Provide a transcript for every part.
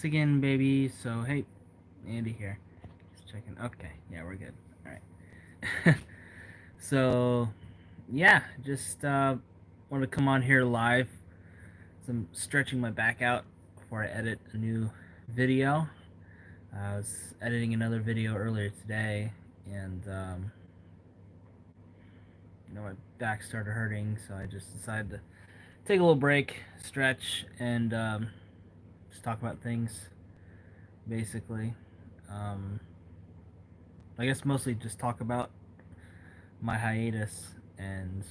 again, baby. So, hey, Andy here. Just checking. Okay, yeah, we're good. All right. So, yeah, just want to come on here live. So I'm stretching my back out before I edit a new video. I was editing another video earlier today, and my back started hurting, so I just decided to take a little break, stretch, and just talk about things, basically. Um, I guess mostly just talk about my hiatus and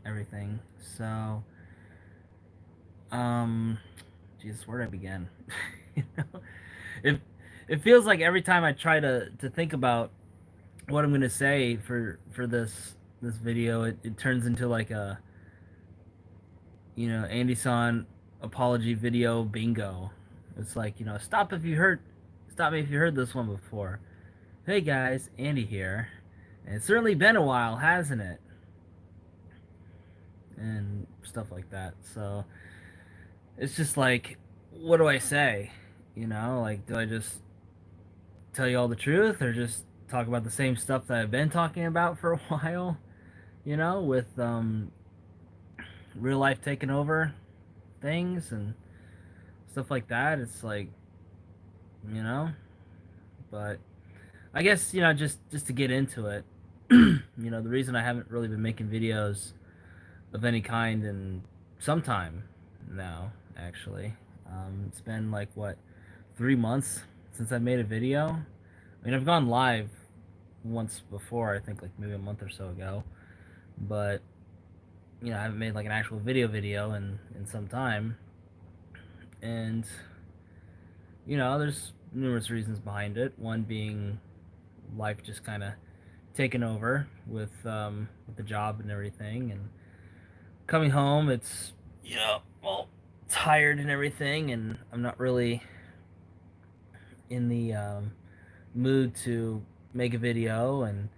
everything. So, um, Jesus, where did I begin? you know, it it feels like every time I try to think about what I'm gonna say for this video, it turns into like a Andy San apology video bingo. It's like stop me if you heard this one before. Hey guys, Andy here, and it's certainly been a while, hasn't it? And stuff like that. So it's just like, what do I say? Like, do I just tell you all the truth or just talk about the same stuff that I've been talking about for a while? With real life taking over things and stuff like that. It's like, you know, but I guess just to get into it. The reason I haven't really been making videos of any kind in some time now, actually. It's been like, what, 3 months since I made a video. I mean, I've gone live once before, I think, like maybe a month or so ago, but I haven't made like an actual video in some time. And there's numerous reasons behind it. One being life just kind of taken over with the job and everything, and coming home, it's well, tired and everything, and I'm not really in the mood to make a video. And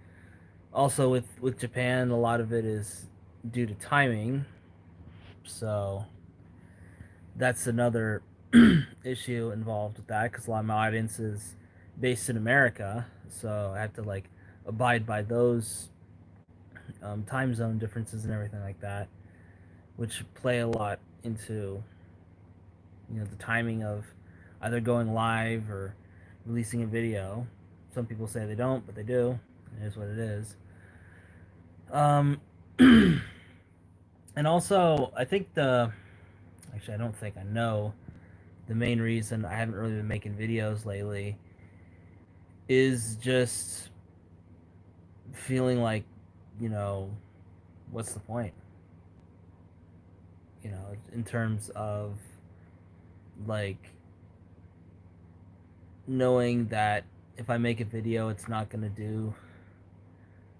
also with Japan, a lot of it is due to timing, so that's another issue involved with that, because a lot of my audience is based in America, so I have to like abide by those time zone differences and everything like that, which play a lot into the timing of either going live or releasing a video. Some people say they don't, but they do. It is what it is. Um, and also, I think actually, I don't think, I know the main reason I haven't really been making videos lately is just feeling like, you know, what's the point? In terms of like knowing that if I make a video, it's not going to do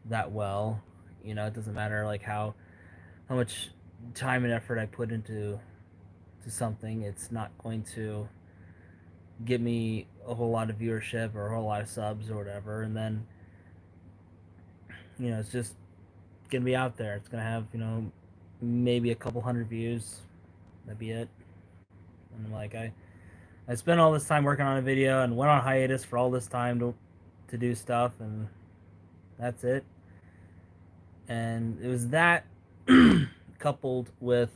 that well. It doesn't matter like how much time and effort I put to something. It's not going to get me a whole lot of viewership or a whole lot of subs or whatever. And then it's just gonna be out there. It's gonna have maybe a couple hundred views. That'd be it. And like I spent all this time working on a video and went on hiatus for all this time to do stuff, and that's it. And it was that coupled with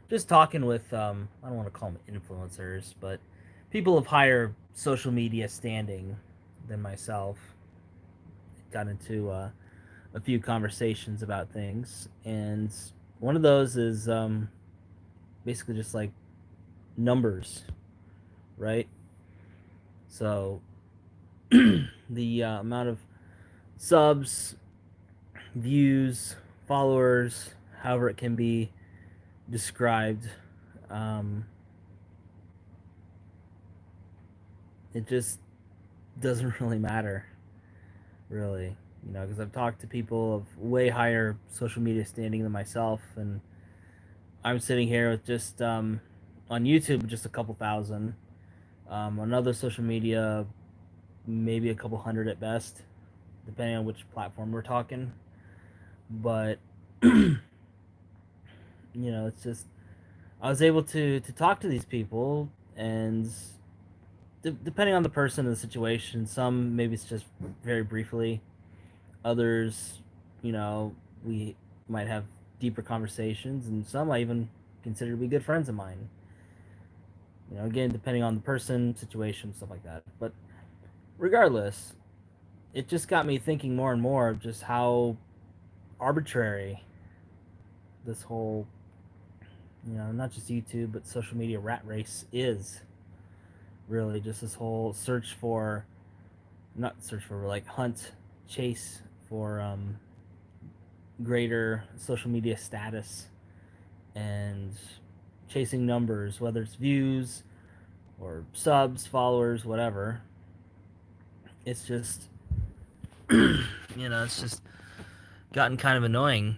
just talking with I don't want to call them influencers, but people of higher social media standing than myself. Got into a few conversations about things, and one of those is basically just like numbers, right? So the amount of subs, views, followers, however it can be described, it just doesn't really matter, really. Because I've talked to people of way higher social media standing than myself, and I'm sitting here with just on YouTube just a couple thousand, on other social media maybe a couple hundred at best, depending on which platform we're talking. But it's just I was able to talk to these people And depending on the person and the situation, some maybe it's just very briefly. Others, you know, we might have deeper conversations, and some I even consider to be good friends of mine. You know, again, depending on the person, situation, stuff like that. But regardless, it just got me thinking more and more of just how arbitrary this whole, not just YouTube, but social media rat race is. Really, just this whole search for, not search for, like hunt, chase for greater social media status and chasing numbers, whether it's views or subs, followers, whatever. It's just, it's just gotten kind of annoying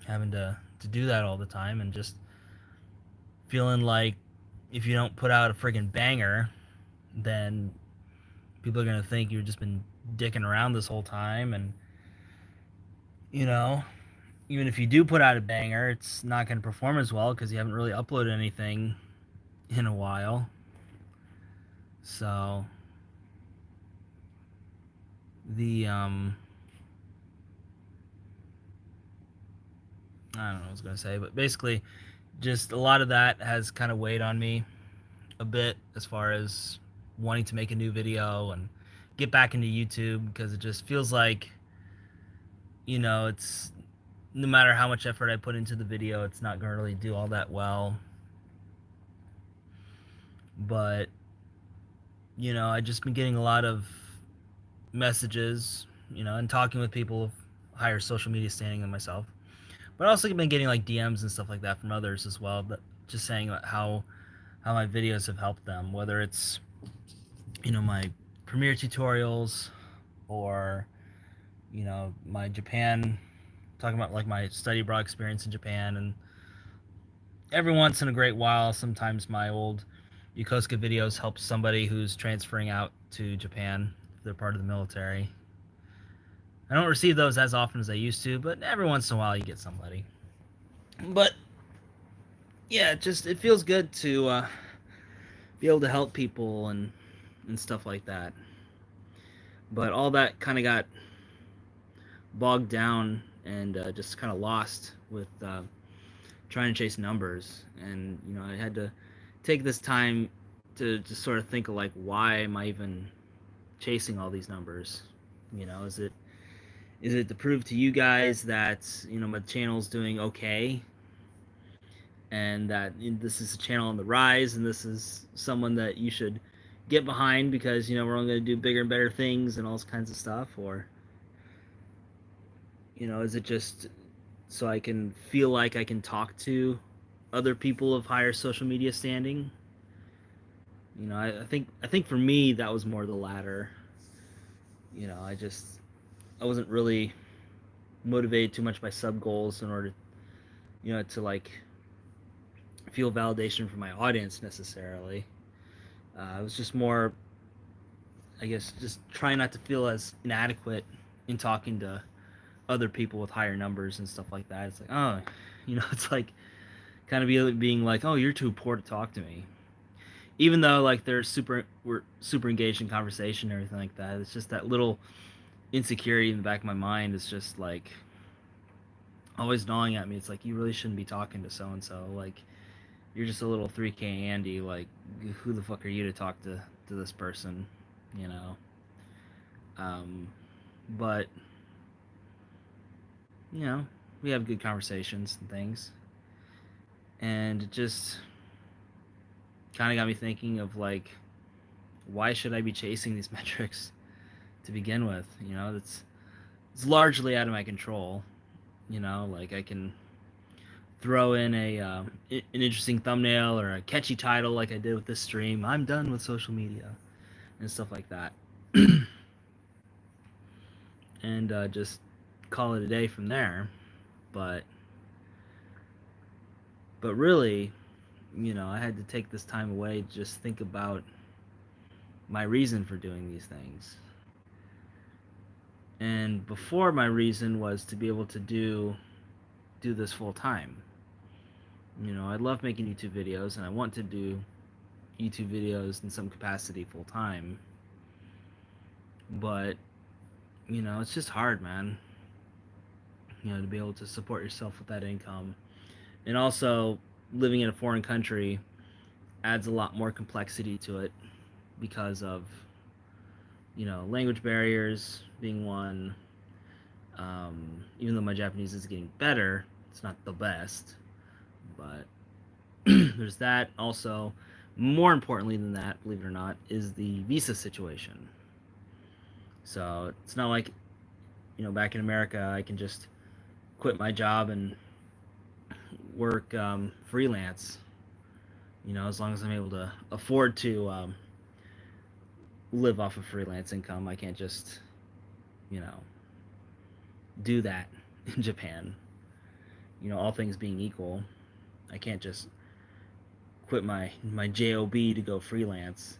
having to do that all the time and just feeling like if you don't put out a friggin' banger, then people are gonna think you've just been dicking around this whole time. And you know, even if you do put out a banger, it's not gonna perform as well because you haven't really uploaded anything in a while. So the I don't know what I was gonna say, but basically, just a lot of that has kind of weighed on me a bit as far as wanting to make a new video and get back into YouTube because it just feels like, it's no matter how much effort I put into the video, it's not going to really do all that well. But, I just been getting a lot of messages, and talking with people of higher social media standing than myself. But I also been getting like DMs and stuff like that from others as well, but just saying about how my videos have helped them, whether it's my Premiere tutorials or my Japan, talking about like my study abroad experience in Japan. And every once in a great while, sometimes my old Yokosuka videos help somebody who's transferring out to Japan if they're part of the military. I don't receive those as often as I used to, but every once in a while you get somebody. But yeah, it feels good to be able to help people and stuff like that. But all that kind of got bogged down and just kind of lost with trying to chase numbers. And I had to take this time to just sort of think of like, why am I even chasing all these numbers? Is it to prove to you guys that my channel's doing okay and that this is a channel on the rise and this is someone that you should get behind because we're only going to do bigger and better things and all kinds of stuff? Or is it just so I can feel like I can talk to other people of higher social media standing? I think for me that was more the latter. I wasn't really motivated too much by sub goals in order to like feel validation from my audience necessarily. It was just more, I guess, just trying not to feel as inadequate in talking to other people with higher numbers and stuff like that. It's like, oh, it's like kind of being like, oh, you're too poor to talk to me. Even though like we're super engaged in conversation and everything like that, it's just that little insecurity in the back of my mind is just like always gnawing at me. It's like, you really shouldn't be talking to so and so. Like, you're just a little 3K Andy. Like, who the fuck are you to talk to this person? You know. But we have good conversations and things, and it just kind of got me thinking of like, why should I be chasing these metrics to begin with? It's largely out of my control. Like I can throw in an interesting thumbnail or a catchy title like I did with this stream. I'm done with social media and stuff like that, and just call it a day from there. But really, I had to take this time away to just think about my reason for doing these things. And before, my reason was to be able to do this full time. I love making YouTube videos, and I want to do YouTube videos in some capacity full time. But it's just hard, man. To be able to support yourself with that income, and also living in a foreign country adds a lot more complexity to it because of language barriers being one. Even though my Japanese is getting better, it's not the best, but there's that. Also, more importantly than that, believe it or not, is the visa situation. So it's not like back in America I can just quit my job and work freelance. As long as I'm able to afford to live off of freelance income, I can't just you know do that in Japan. All things being equal, I can't just quit my job to go freelance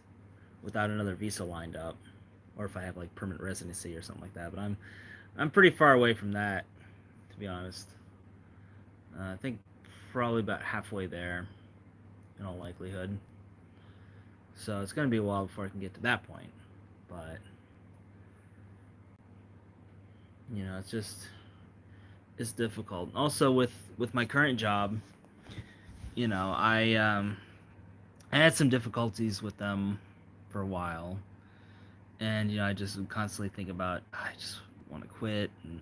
without another visa lined up, or if I have like permanent residency or something like that. But I'm pretty far away from that, to be honest. I think probably about halfway there, in all likelihood. So it's gonna be a while before I can get to that point. But it's just it's difficult. Also with my current job, I had some difficulties with them for a while, and I just would constantly think about I just want to quit and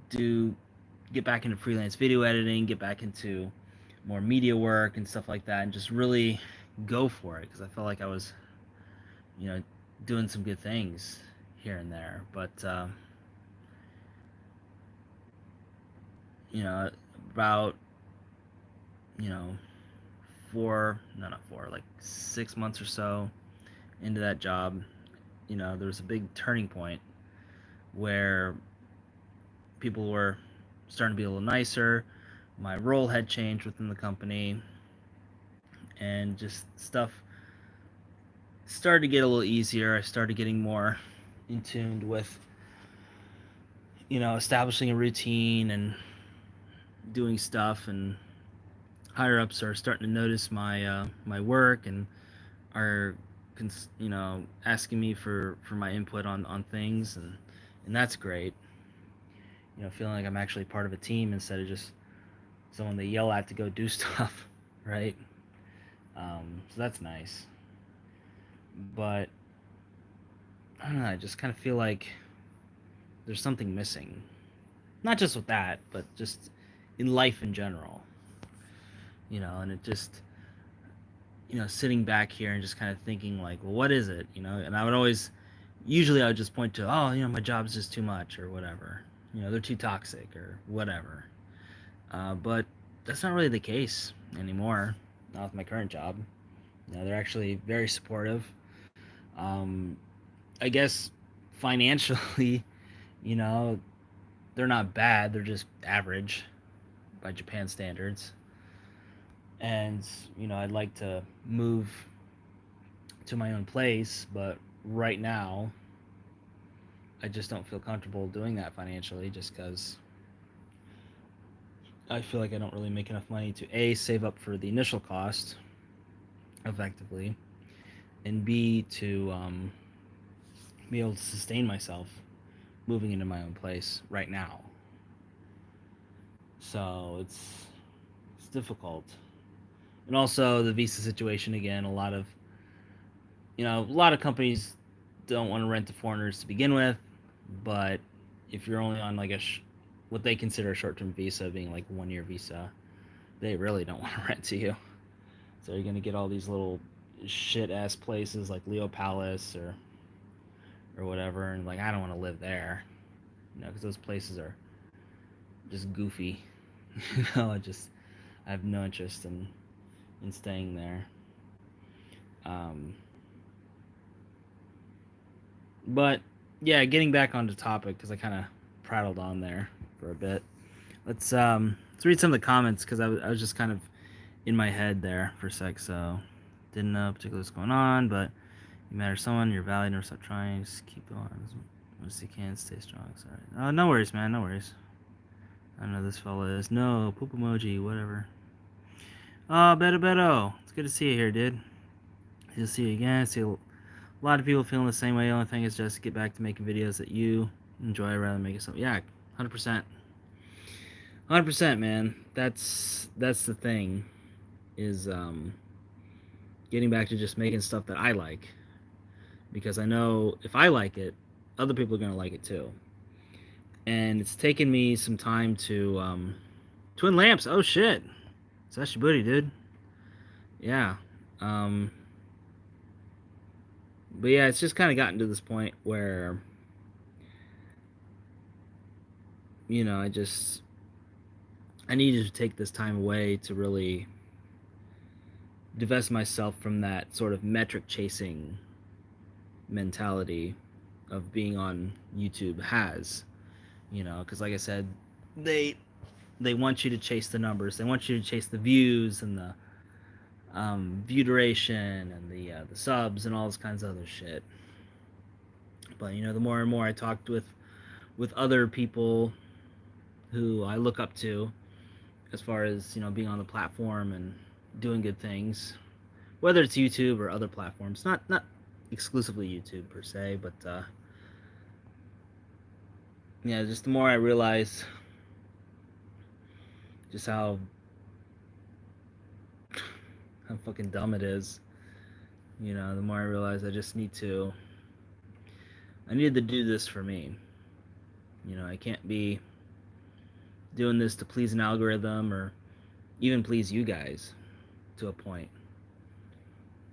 do get back into freelance video editing, get back into more media work and stuff like that, and just really go for it because I felt like I was, you know, doing some good things here and there. But you know, about you know four, no, not four, like 6 months or so into that job, there was a big turning point where people were starting to be a little nicer. My role had changed within the company, and just stuff started to get a little easier. I started getting more in tune with, establishing a routine and doing stuff. And higher ups are starting to notice my work and are, asking me for my input on things, and that's great. Feeling like I'm actually part of a team instead of just someone they yell at to go do stuff, right? So that's nice. But I don't know. I just kind of feel like there's something missing. Not just with that, but just in life in general. And it just, sitting back here and just kind of thinking like, well, what is it? And I would always, usually I would just point to, oh, my job's just too much or whatever. They're too toxic or whatever. But that's not really the case anymore. Not with my current job. They're actually very supportive. Um, I guess financially, you know, they're not bad. They're just average by Japan standards. And I'd like to move to my own place, but right now, I just don't feel comfortable doing that financially, just because I feel like I don't really make enough money to A, save up for the initial cost effectively, and B, to be able to sustain myself moving into my own place right now. So it's difficult. And also the visa situation again, a lot of companies don't want to rent to foreigners to begin with, but if you're only on like what they consider a short-term visa, being like 1 year visa, they really don't want to rent to you. So you're gonna get all these little shit ass places like Leo Palace or whatever, and like I don't want to live there, because those places are just goofy. I have no interest in staying there. Um, but yeah, getting back onto topic because I kind of prattled on there for a bit. Let's read some of the comments because I was just kind of in my head there for a sec, so didn't know particularly what's going on, but you matter someone, you're valued, never stop trying, just keep going as much as you can, stay strong. Sorry. No worries, man, no worries. I don't know who this fella is. No, poop emoji, whatever. Oh, Beto Beto. It's good to see you here, dude. Good to see you again. I see a lot of people feeling the same way. The only thing is just get back to making videos that you enjoy rather than making something. Yeah, 100%. 100%, man. That's the thing is getting back to just making stuff that I like, because I know if I like it, other people are going to like it too. And it's taken me some time to twin lamps. Oh shit. So that's your booty, dude. Yeah. Um but yeah, it's just kind of gotten to this point where I needed to take this time away to really divest myself from that sort of metric chasing mentality of being on YouTube has, because like I said, they they want you to chase the numbers, they want you to chase the views and the view duration and the subs and all this kinds of other shit. But the more and more I talked with other people who I look up to, as far as being on the platform and doing good things, whether it's YouTube or other platforms, not exclusively YouTube per se, but yeah, just the more I realize just how fucking dumb it is, the more I realize I needed to do this for me. I can't be doing this to please an algorithm or even please you guys to a point,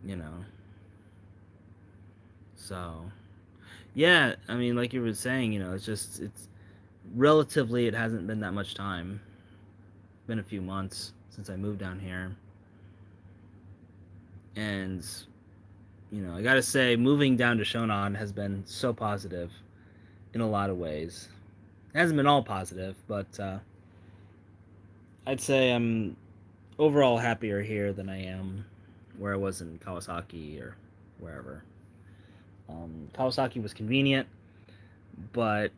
you know. So, yeah, I mean, like you were saying, it's relatively, it hasn't been that much time. It's been a few months since I moved down here. And, I gotta say, moving down to Shonan has been so positive in a lot of ways. It hasn't been all positive, but I'd say I'm overall happier here than I am where I was in Kawasaki or wherever. Kawasaki was convenient, but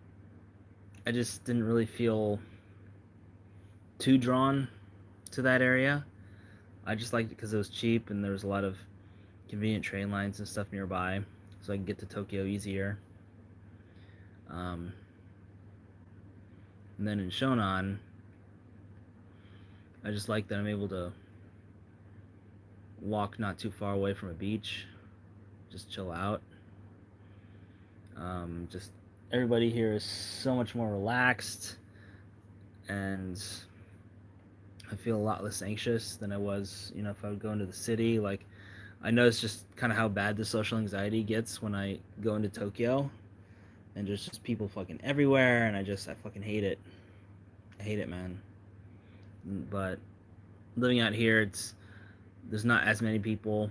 I just didn't really feel too drawn to that area. I just liked it because it was cheap and there was a lot of convenient train lines and stuff nearby, so I can get to Tokyo easier. Um, and then in Shonan, I just like that I'm able to walk not too far away from a beach, just chill out. Just everybody here is so much more relaxed, and I feel a lot less anxious than I was, if I would go into the city. Like, I know it's just kind of how bad the social anxiety gets when I go into Tokyo, and there's just people fucking everywhere, and I fucking hate it. I hate it, man. But living out here, there's not as many people,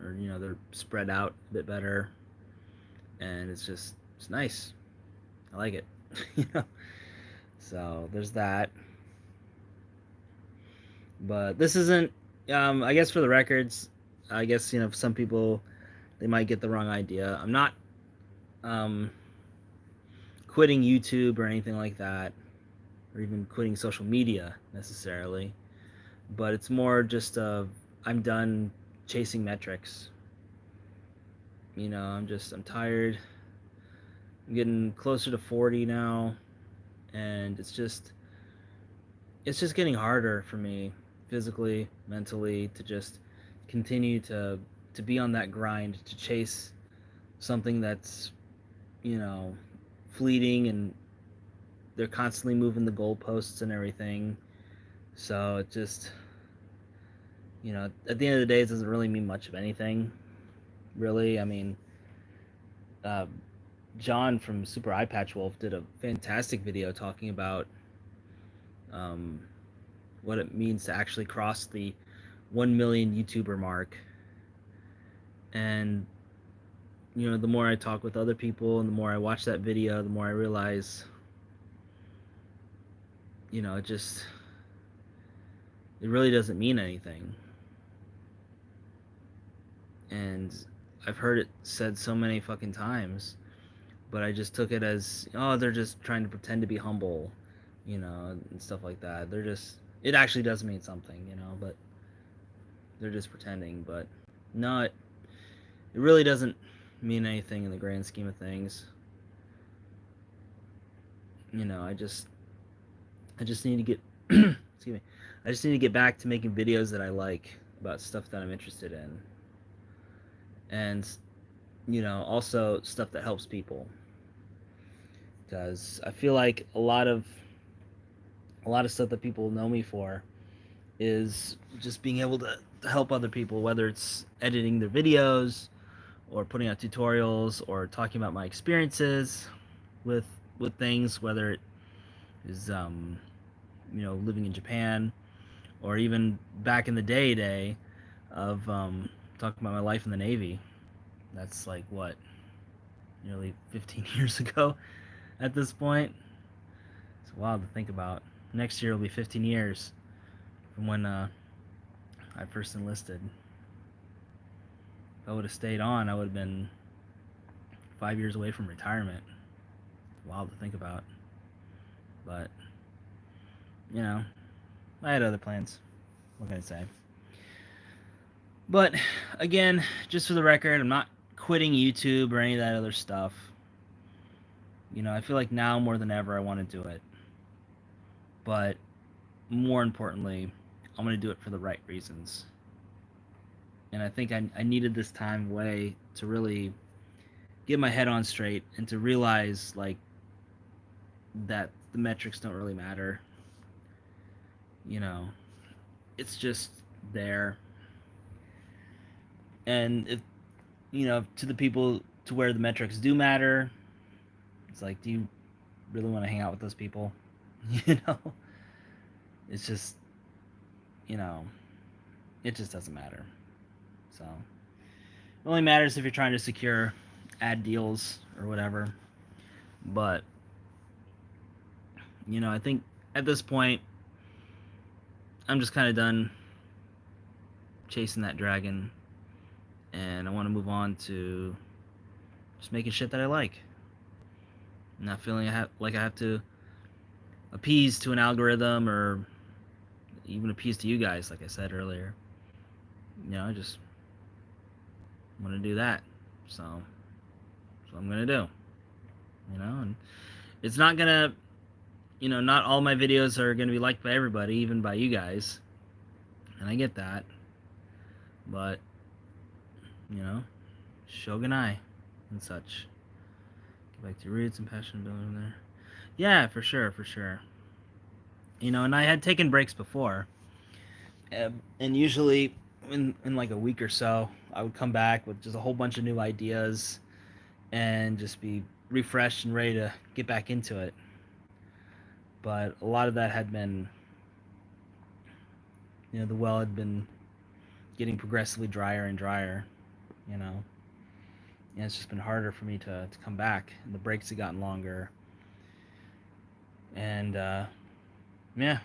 or they're spread out a bit better, and it's nice. I like it. you know. So there's that. But this isn't. I guess for the records, I guess some people they might get the wrong idea. I'm not um, quitting YouTube or anything like that, or even quitting social media necessarily. But it's more just I'm done chasing metrics. I'm tired. I'm getting closer to 40 now, and it's just getting harder for me physically, mentally, to just continue to be on that grind, to chase something that's you know fleeting, and they're constantly moving the goalposts and everything. So it just at the end of the day, it doesn't really mean much of anything, really. I mean, uh, John from Super Eye Patch Wolf did a fantastic video talking about um, what it means to actually cross the 1 million YouTuber mark. And the more I talk with other people and the more I watch that video, the more I realize it really doesn't mean anything. And I've heard it said so many fucking times, but I just took it as, oh, they're just trying to pretend to be humble, and stuff like that. It actually does mean something, but they're just pretending. But no, it really doesn't mean anything in the grand scheme of things. You know, I just need to get excuse me. I just need to get back to making videos that I like about stuff that I'm interested in. And you know, also stuff that helps people. Because I feel like a lot of stuff that people know me for is just being able to help other people, whether it's editing their videos or putting out tutorials or talking about my experiences with things, whether it is you know, living in Japan, or even back in the day of talking about my life in the Navy. That's like what, nearly 15 years ago at this point. It's wild to think about. Next year will be 15 years from when I first enlisted. If I would have stayed on, I would have been 5 years away from retirement. It's wild to think about. But, you know, I had other plans. What can I say? But, again, just for the record, I'm not quitting YouTube or any of that other stuff. You know, I feel like now more than ever I want to do it. But, more importantly, I'm going to do it for the right reasons. And I think I needed this time away to really get my head on straight and to realize, like, that the metrics don't really matter. You know, it's just there. And if, you know, to the people to where the metrics do matter, it's like, do you really want to hang out with those people? You know, it's just, you know, it just doesn't matter. So it only matters if you're trying to secure ad deals or whatever. But, you know, I think at this point I'm just kind of done chasing that dragon, and I want to move on to just making shit that I like. Not feeling like I have to appease to an algorithm or even appease to you guys, like I said earlier. You know, I just want to do that. So that's what I'm gonna do. You know, and it's not gonna, you know, not all my videos are gonna be liked by everybody, even by you guys, and I get that. But, you know, Shogunai and such. Get back to your roots and passion building there. Yeah, for sure, for sure. You know, and I had taken breaks before, and usually in like a week or so, I would come back with just a whole bunch of new ideas and just be refreshed and ready to get back into it. But a lot of that had been, you know, the well had been getting progressively drier and drier, you know. And it's just been harder for me to come back. And the breaks had gotten longer. And, yeah,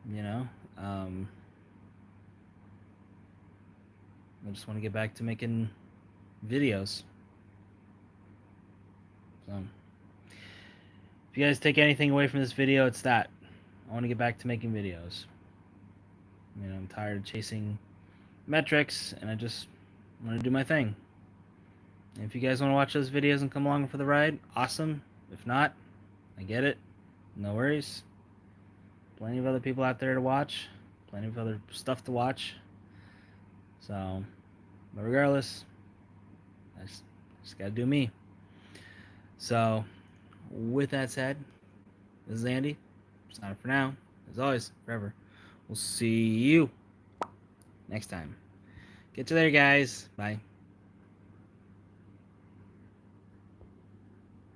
you know, I just want to get back to making videos. So, if you guys take anything away from this video, it's that. I want to get back to making videos. You know, I'm tired of chasing metrics, and I just want to do my thing. And if you guys want to watch those videos and come along for the ride, awesome. If not, I get it. No worries. Plenty of other people out there to watch. Plenty of other stuff to watch. So, but regardless, I just gotta do me. So, with that said, this is Andy. Signing for now. As always, forever. We'll see you next time. Get you later, guys. Bye.